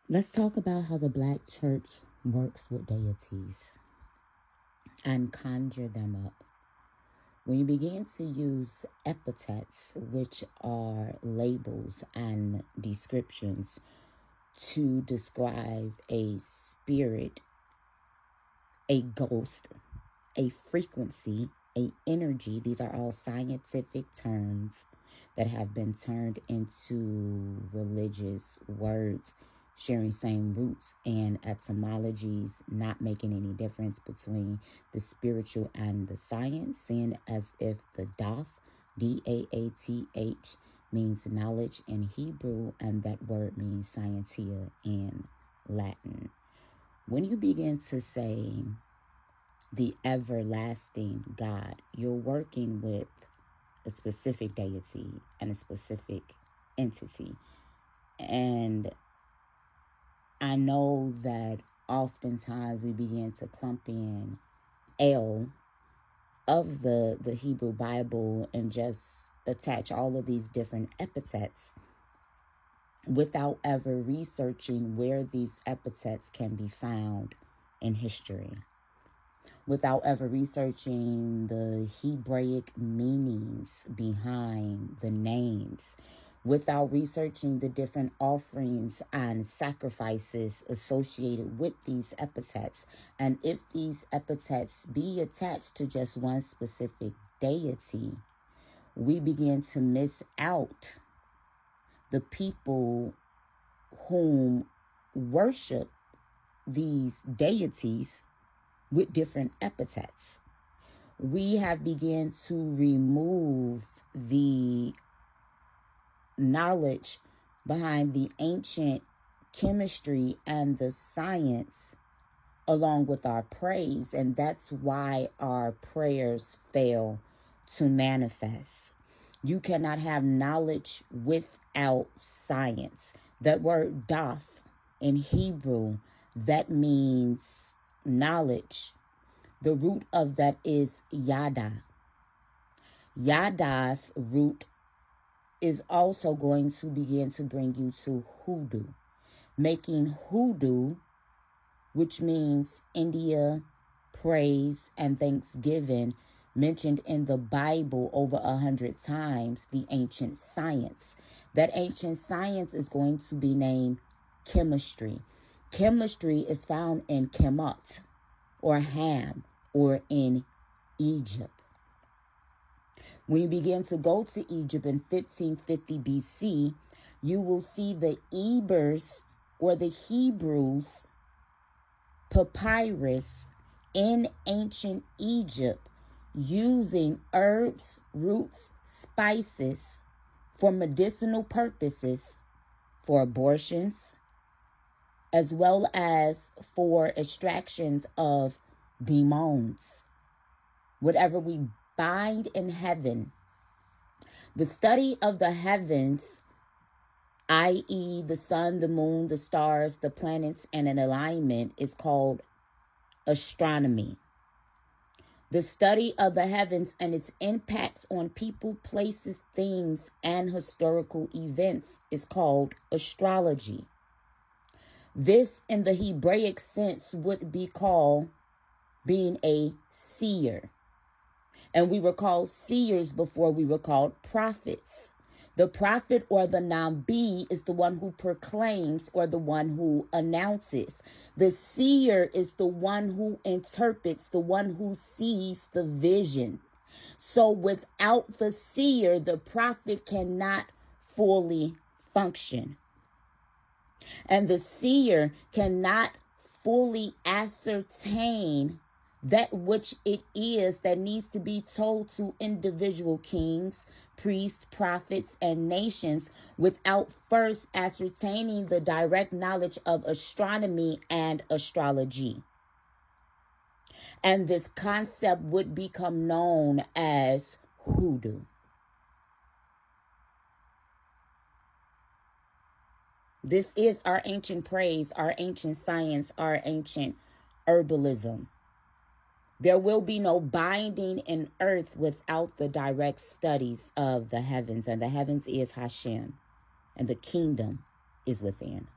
Let's talk about how the Black church works with deities and conjure them up. When you begin to use epithets, which are labels and descriptions, to describe a spirit, a ghost, a frequency, a energy, these are all scientific terms that have been turned into religious words, sharing same roots and etymologies, not making any difference between the spiritual and the science, seeing as if the Dath, D-A-A-T-H, means knowledge in Hebrew, and that word means scientia in Latin. When you begin to say the everlasting God, you're working with a specific deity and a specific entity. And I know that oftentimes we begin to clump in El of the Hebrew Bible and just attach all of these different epithets without ever researching where these epithets can be found in history, without ever researching the Hebraic meanings behind the names, without researching the different offerings and sacrifices associated with these epithets. And if these epithets be attached to just one specific deity, we begin to miss out the people whom worship these deities with different epithets. We have begun to remove the knowledge behind the ancient chemistry and the science along with our praise, and that's why our prayers fail to manifest. You cannot have knowledge without science. That word doth in Hebrew, that means knowledge. The root of that is yada. Yada's root is also going to begin to bring you to hoodoo, making hoodoo, which means India, praise, and thanksgiving, mentioned in the Bible over 100 times, the ancient science. That ancient science is going to be named chemistry. Chemistry is found in Kemet or Ham or in Egypt. When you begin to go to Egypt in 1550 BC, you will see the Ebers or the Hebrews papyrus in ancient Egypt using herbs, roots, spices for medicinal purposes, for abortions, as well as for extractions of demons. Whatever we bind in heaven, the study of the heavens, i.e. the sun, the moon, the stars, the planets, and an alignment, is called astronomy. The study of the heavens and its impacts on people, places, things, and historical events is called astrology. This, in the Hebraic sense, would be called being a seer. And we were called seers before we were called prophets. The prophet or the Nabi is the one who proclaims or the one who announces. The seer is the one who interprets, the one who sees the vision. So without the seer, the prophet cannot fully function. And the seer cannot fully ascertain that which it is that needs to be told to individual kings, priests, prophets, and nations without first ascertaining the direct knowledge of astronomy and astrology. And this concept would become known as hoodoo. This is our ancient praise, our ancient science, our ancient herbalism. There will be no binding in earth without the direct studies of the heavens. And the heavens is Hashem, and the kingdom is within.